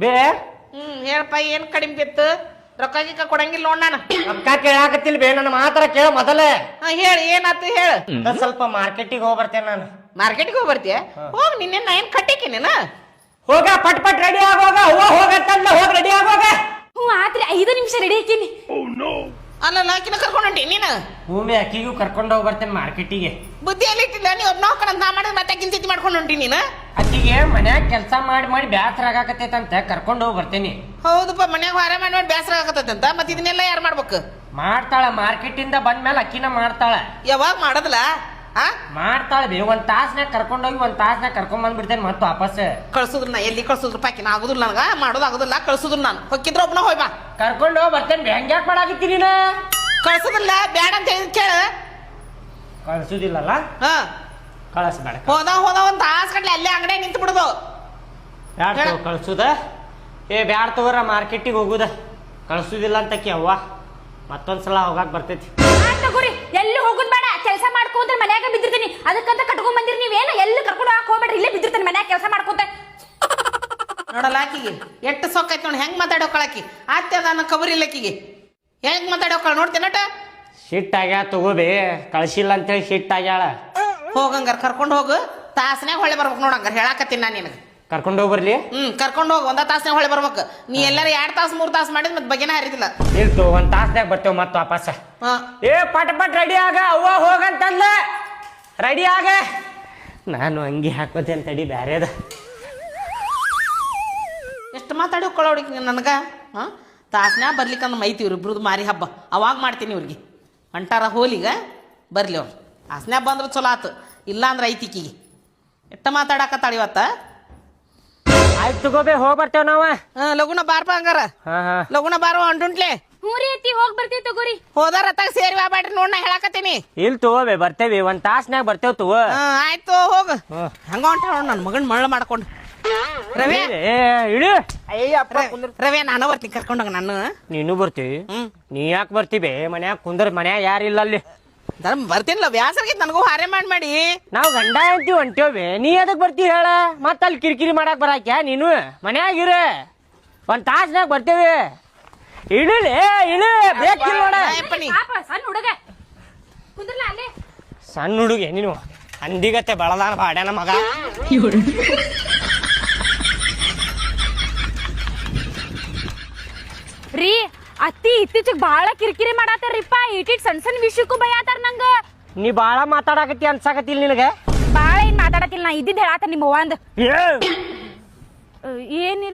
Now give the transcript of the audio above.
ಬೇ ಹೇಳಪ್ಪ ಏನ್ ಕಡಿಮೆ ಬಿತ್ತು ರೊಕ್ಕ ಗಿಕ್ಕ ಕೊಡಂಗಿಲ್ಲ ನೋಡ್ ನಾನು. ಅಕ್ಕ ಕೇಳಾಕತ್ತಿಲ್ ಬೇ ನನ್ನ ಮಾತ್ರ ಕೇಳ ಮೊದಲೇ. ಹೇಳಿ ಏನಾತು ಹೇಳ. ಸ್ವಲ್ಪ ಮಾರ್ಕೆಟಿಗೆ ಹೋಗಿ ಬರ್ತೇನೆ ನಾನು. ಮಾರ್ಕೆಟ್ಗೆ ಹೋಗಿ ಬರ್ತೀಯ? ಹೋಗ್ ನಿನ್ನೆ ನಾ ಏನ್ ಕಟ್ಟಿಕೆ ನೀನ ಹೋಗ ಪಟ್ ಪಟ್ ರೆಡಿ ಆಗೋಗ. ಹೂವ ಹೋಗತ್ತಲ್ಲ, ಹೋಗಿ ರೆಡಿ ಆಗೋಗ. ಹ್ಞೂ ಆತ್ರಿ 5 ನಿಮಿಷ ರೆಡಿ ಹಾಕಿನಿ. ಅಲ್ಲ ಆಕಿನ ಕರ್ಕೊಂಡು ಹೊಂಟಿ ನೀನು. ಭೂಮಿ ಅಕ್ಕಿಗೂ ಕರ್ಕೊಂಡು ಹೋಗಿ ಬರ್ತೇನೆ ಮಾರ್ಕೆಟಿಗೆ. ಬುದ್ಧಿ ಎಲ್ಲಿ ಇಟ್ಟಿಲ್ಲ ನೀ ಒಬ್ಬ ನೋಡ್ಕೊಂಡ್ ನಾ ಮಾಡಿದ್ರೆ ಮತ್ತೆ ಆಕಿನ ಸ್ಥಿತಿ ಮಾಡ್ಕೊಂಡು ಹೊಂಟಿ ನೀನು. ಅಕ್ಕಿಗೆ ಮನ್ಯಾಗ ಕೆಲಸ ಮಾಡಿ ಮಾಡಿ ಬ್ಯಾಸರ ಆಗಾಕತ್ತೈತಂತ ಕರ್ಕೊಂಡು ಹೋಗಿ ಬರ್ತೇನಿ. ಹೌದಪ್ಪ ಮನ್ಯಾಗ ವಾರ ಮಾಡಿ ಮಾಡಿ ಬೇಸರ ಆಗತ್ತಂತ ಮತ್ತೆ ಇದನ್ನೆಲ್ಲ ಯಾರು ಮಾಡ್ಬೇಕು? ಮಾಡ್ತಾಳ, ಮಾರ್ಕೆಟ್ ಇಂದ ಬಂದ್ಮೇಲೆ ಅಕ್ಕಿನ ಮಾಡ್ತಾಳ. ಯಾವಾಗ ಮಾಡದಲ್ಲ ಮಾಡ್ತಾಳ ಬೇ. ಒಂದ್ ತಾಸ್ನಾಗ ಕರ್ಕೊಂಡೋಗಿ ಒಂದ್ ತಾಸ್ನಾಗ ಕರ್ಕೊಂಡ್ ಬಂದ್ಬಿಡ್ತೇನೆ ಮತ್ತೆ ವಾಪಸ್. ಕಳ್ಸುದ್ರ ನಾ ಎಲ್ಲಿ ಕಳ್ಸುದ್ರ ಪಾಕಿನ ಆಗುದಿಲ್ಲ ನನಗ ಮಾಡೋದು ಆಗುದಿಲ್ಲ. ಕಳ್ಸುದ್ರ ನಾನು ಹೊಕ್ಕಿದ್ರ ಒಬ್ಬನ ಹೋಯ್ ಬಾ. ಕರ್ಕೊಂಡು ಹೋಗಿ ಬರ್ತೇನೆ. ಹೆಂಗ್ಯಾಕ್ ಮಾಡಾಕತ್ತೀನಿ ನೀನ? ಕಳ್ಸುದಿಲ್ಲ ಬ್ಯಾಡ ಅಂತ ಹೇಳಿದ್ ಕೇಳ. ಕಳ್ಸುದಿಲ್ಲಲ್ಲ, ಹಾ ಕಳಿಸ್ಬೇಡ. ಹೋದ ಒಂದ್ ತಾಸ್ ಗಟ್ಲೆ ಅಲ್ಲೇ ಅಂಗಡಿ ನಿಂತು ಬಿಡುದು. ಬ್ಯಾಡ ಕಳ್ಸುದ. ಬ್ಯಾಡ ತಗೋರ, ಮಾರ್ಕೆಟಿಗೆ ಹೋಗುದ. ಕಳ್ಸುದಿಲ್ಲ ಅಂತ ಅವ್ವ ಮತ್ತೊಂದ್ಸಲ ಹೋಗಾಕ್ ಬರ್ತೈತಿ. ತಗೋರಿ, ಎಲ್ಲಿ ಹೋಗುದ್ ಬೇಡ, ಕೆಲಸ ಮಾಡ್ಕೊಂಡ್ರೆ ಮನ್ಯಾಗ ಬಿದ್ದಿರ್ತೀನಿ. ಅದಕ್ಕಂತ ಕಟ್ಕೊಂಡ್ ಬಂದಿರಿ ನೀವೇನು. ಎಲ್ಲಿ ಕರ್ಕೊಂಡು ಹಾಕ್ ಹೋಗ್ಬೇಡ್ರಿ, ಇಲ್ಲೇ ಬಿದ್ದಿರ್ತೀನಿ ಮನ್ಯಾಗ ಕೆಲಸ ಮಾಡ್ಕೊಂತ. ನೋಡಲ್ಲ ಆಕಿಗೆ ಎಷ್ಟು ಸೊಕ್ಕೈತಿ ನೋಡಿ ಹೆಂಗ್ ಮಾತಾಡೋಕಳಕಿ. ಆತ್ಯ ನನ್ನ ಕಬರಿಲ್ಲ ಆಕಿಗೆ ಹೆಂಗ್ ಮಾತಾಡೋಕಳ ನೋಡ್ತೇನಟ. ಶಿಟ್ ಆಗ್ಯಾಳ ತಗೋಬೇ. ಕಳ್ಸಿಲ್ಲ ಅಂತೇಳಿ ಶಿಟ್ ಆಗ್ಯಾಳ. ಹೋಗಂಗಾರ ಕರ್ಕೊಂಡು ಹೋಗು. ತಾಸನ್ಯಾಗ ಹೊಳೆ ಬರ್ಬೇಕು ನೋಡಂಗಾರ ಹೇಳಾಕತ್ತೀನಿ ನಾನು ನಿನಗೆ. ಕರ್ಕೊಂಡು ಹೋಗಿ ಬರ್ಲಿ. ಕರ್ಕೊಂಡು ಹೋಗು. ಒಂದ ತಾಸನ್ಯಾಗ ಹೊಳೆ ಬರ್ಬೇಕು. ನೀ ಎಲ್ಲಾರ 2 ತಾಸು 3 ತಾಸು ಮಾಡಿದ್ ಮತ್ತೆ ಬಗೆನ ಹರಿದಿಲ್ಲ. ಇಲ್ತು ಒಂದ್ ತಾಸ್ನಾಗ ಬರ್ತೇವ್ ಮತ್ತ ವಾಪಸ್. ಪಟ್ ಪಟ್ ರೆಡಿ ಆಗ. ಅವ್ವ ಹೋಗಂತಂದ ರೆಡಿ ಆಗ. ನಾನು ಅಂಗಿ ಹಾಕೋತೇನೆ ತಡಿ ಬ್ಯಾರೇದ. ಎಷ್ಟು ಮಾತಾಡೋಕಳ ಹುಡುಗಿ ನನಗ. ತಾಸನ್ಯಾಗ ಬರ್ಲಿಕ್ಕಂದು ಮೈತಿವ್ರಿ ಇಬ್ರದ್ದು ಮಾರಿ ಹಬ್ಬ. ಅವಾಗ ಮಾಡ್ತೀನಿ ಇವ್ರಿಗೆ. ಅಂಟಾರ ಹೋಲಿಗ ಬರ್ಲಿ ಅವ್ರು. ತಾಸನ್ಯಾಗ ಬಂದ್ರೆ ಚಲೋ ಆತು, ಇಲ್ಲ ಅಂದ್ರೆ ಐತಿಕಿಗೆ ಎಷ್ಟ ಮಾತಾಡಕತ್ತಾಳ ಇವತ್ತ. ಆಯ್ತು ತಗೋಬೇ, ಹೋಗಿ ಬರ್ತೇವ್ ನಾವ. ಲಗುನ ಬಾರ್ಪ ಹಂಗಾರ. ಲಗುನ ಬಾರುವ ಅಂಟುಂಟ್ಲೆ. ಹ್ಞೂ ರೀ ಅತ್ತಿ, ಹೋಗಿ ಬರ್ತೀವಿ ತಗೋರಿ. ಹೋದಾರ ಅತ್ತಾಗ ಸೇರಿ ಬ್ಯಾಡ್ರಿ ನೋಡ್ ನಾ ಹೇಳಾಕತ್ತೀನಿ. ಇಲ್ ತಗೋಬೇ, ಬರ್ತೇವಿ. ಒಂದ್ ತಾಸ್ನಾಗ ಬರ್ತೇವ್ ತಗೋ. ಆಯ್ತು ಹೋಗ. ಹಂಗ ಹೊಂಟ ನನ್ನ ಮಗನ್ ಮಳ್ಳ ಮಾಡ್ಕೊಂಡು. ರವಿ ಇಳು. ರವಿ ನಾನು ಬರ್ತೀನಿ ಕರ್ಕೊಂಡೋಗ. ನಾನು ನೀನು ಬರ್ತೀವಿ. ನೀ ಯಾಕೆ ಬರ್ತೀವಿ? ಮನ್ಯಾಗ ಕುಂದ್ರ, ಮನ್ಯಾಗ ಯಾರಿಲ್ಲ ಅಲ್ಲಿ. ಬರ್ತೀನಿಲ್ಲ, ಬ್ಯಾಸರ್ಗೈತಿ ನನಗೂ ಹಾರೆ ಮಾಡಿ. ನಾವು ಗಂಡ ಅಂತೀವಿ ಹೊಂಟೇವಿ. ನೀ ಅದಕ್ಕೆ ಬರ್ತೀವಿ ಹೇಳ. ಮತ್ತ ಅಲ್ಲಿ ಕಿರಿಕಿರಿ ಮಾಡಕ್ ಬರಾಕ್ಯಾ ನೀನು? ಮನ್ಯಾಗಿರ ಒಂದ್ ತಾಸ್ನಾಗ ಬರ್ತೇವಿ. ಇಳಿಲಿ ಇಳಿ, ಬೇಕು ನೋಡ. ಸಣ್ಣ ಹುಡುಗ ಕುಂದ್ರಲ್ಲ ಅಲ್ಲೇ. ಸಣ್ಣ ಹುಡುಗಿ ನೀನು ಅಂದಿಗತ್ತೆ ಬಳದಾನ ಬಾಡ್ಯಾನ ಮಗ. ರೀ ಅತ್ತಿ ಇತ್ತೀಚೆಗೆ ಬಾಳ ಕಿರಿಕಿರಿ ಮಾಡಾತಾರ್ರಿಪ್ಪ. ಇಟ್ಟಿಟ್ ಸಣ್ಣ ಸಣ್ಣ ವಿಷಯಕ್ಕೂ ಭಯಾತಾರ ನಂಗ. ನೀ ಬಾಳ ಮಾತಾಡಕತ್ತಿ ಅನ್ಸಾಕತ್ತಿಲ್ ನಿನಗೆ? ಬಾಳ ಏನ್ ಮಾತಾಡತಿಲ್ಲ, ನಾ ಇದ್ದಿದ್ ಹೇಳಾತ ನಿಮ್ಮ ಅವ್ವ ಅಂದ್. ಏನಿಲ್ಲ